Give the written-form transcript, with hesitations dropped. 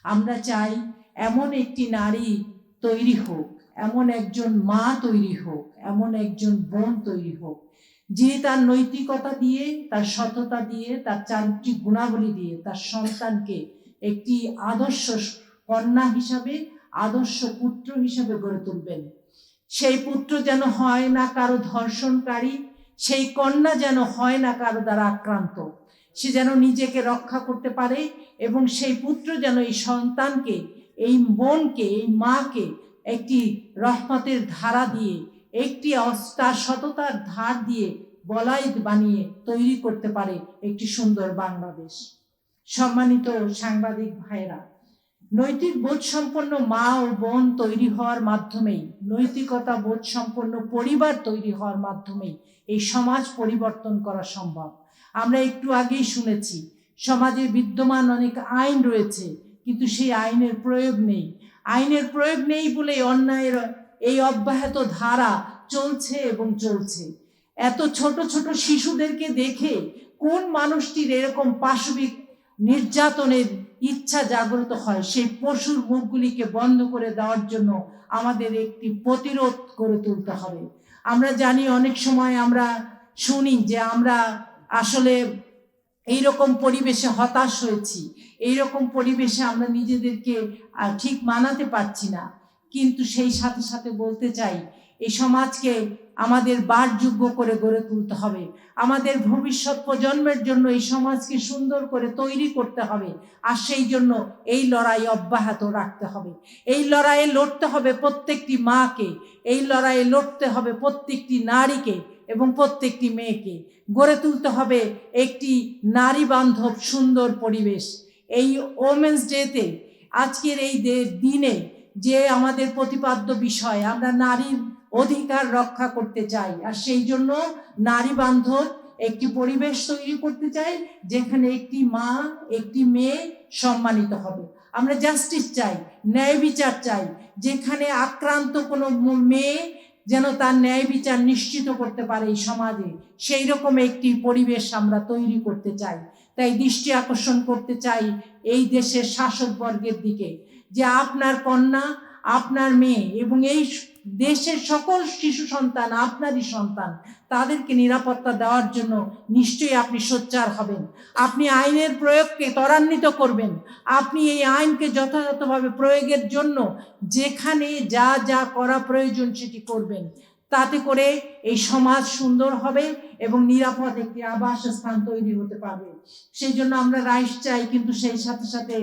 আমরা চাই এমন একটি নারী তৈরি হোক, এমন একজন মা তৈরি হোক, এমন একজন বোন তৈরি হোক, যে তার নৈতিকতা দিয়ে, তার সততা দিয়ে, তার চারিত্রিক গুণাবলী দিয়ে তার সন্তানকে একটি আদর্শ কন্যা হিসাবে, আদর্শ পুত্র হিসাবে গড়ে তুলবেন। সেই পুত্র যেন হয় না কারো ধর্ষণকারী, সেই কন্যা যেন হয় না কারো দ্বারা আক্রান্ত, সে যেন নিজেকে রক্ষা করতে পারে, এবং সেই পুত্র যেন এই সন্তানকে, এই বোনকে, এই মাকে একটি রহমতের ধারা দিয়ে, একটি তার সততার ধার দিয়ে বলাই বানিয়ে তৈরি করতে পারে একটি সুন্দর বাংলাদেশ। সম্মানিত সাংবাদিক ভাইরা, নৈতিক বোধ সম্পন্ন মা ও বোন তৈরি হওয়ার মাধ্যমেই, নৈতিকতা বোধ সম্পন্ন পরিবার তৈরি হওয়ার মাধ্যমেই এই সমাজ পরিবর্তন করা সম্ভব। আমরা একটু আগেই শুনেছি, সমাজে বিদ্যমান অনেক আইন রয়েছে, কিন্তু সেই আইনের প্রয়োগ নেই। আইনের প্রয়োগ নেই বলে অন্যায়ের এই অব্যাহত ধারা চলছে এবং চলছে। এত ছোট ছোট শিশুদেরকে দেখে কোন মানুষটির এরকম পাশবিক নির্যাতনের ইচ্ছা জাগ্রত হয়? সেই পশুর মুখগুলিকে বন্ধ করে দেওয়ার জন্য আমাদের একটি প্রতিরোধ করে তুলতে হবে। আমরা জানি, অনেক সময় আমরা শুনি যে আমরা আসলে এইরকম পরিবেশে হতাশ হয়েছি, এইরকম পরিবেশে আমরা নিজেদেরকে ঠিক মানাতে পারছি না। কিন্তু সেই সাথে সাথে বলতে চাই, এই সমাজকে আমাদের বাসযোগ্য করে গড়ে তুলতে হবে। আমাদের ভবিষ্যৎ প্রজন্মের জন্য এই সমাজকে সুন্দর করে তৈরি করতে হবে। আর সেই জন্য এই লড়াই অব্যাহত রাখতে হবে। এই লড়াইয়ে লড়তে হবে প্রত্যেকটি মাকে, এই লড়াইয়ে লড়তে হবে প্রত্যেকটি নারীকে এবং প্রত্যেকটি মেয়েকে। গড়ে তুলতে হবে একটি নারী বান্ধব সুন্দর পরিবেশ। এই ওমেন্স ডেতে, আজকের এই দিনে যে আমাদের প্রতিপাদ্য বিষয়, আমরা নারীর অধিকার রক্ষা করতে চাই, আর সেই জন্য নারী বান্ধব একটি পরিবেশ তৈরি করতে চাই, যেখানে একটি মা, একটি মেয়ে সম্মানিত হবে। আমরা জাস্টিস চাই, ন্যায় বিচার চাই, যেখানে আক্রান্ত কোনো মেয়ে যেন তার ন্যায় বিচার নিশ্চিত করতে পারে এই সমাজে, সেই রকম একটি পরিবেশ আমরা তৈরি করতে চাই। তাই দৃষ্টি আকর্ষণ করতে চাই এই দেশের শাসক বর্গের দিকে, যে আপনার কন্যা, আপনার মেয়ে এবং এই দেশের সকল শিশু সন্তান আপনারই সন্তান, তাদেরকে নিরাপত্তা দেওয়ার জন্য নিশ্চয়ই আপনি সোচ্চার হবেন। আপনি আইনের প্রয়োগকে ত্বরান্বিত করবেন। আপনি এই আইনকে যথাযথভাবে প্রয়োগের জন্য যেখানে যা যা করা প্রয়োজন সেটি করবেন। তাতে করে এই সমাজ সুন্দর হবে এবং নিরাপদ একটি আবাসস্থান তৈরি হতে পারবে। সেই জন্য আমরা রাইট চাই, কিন্তু সেই সাথে সাথে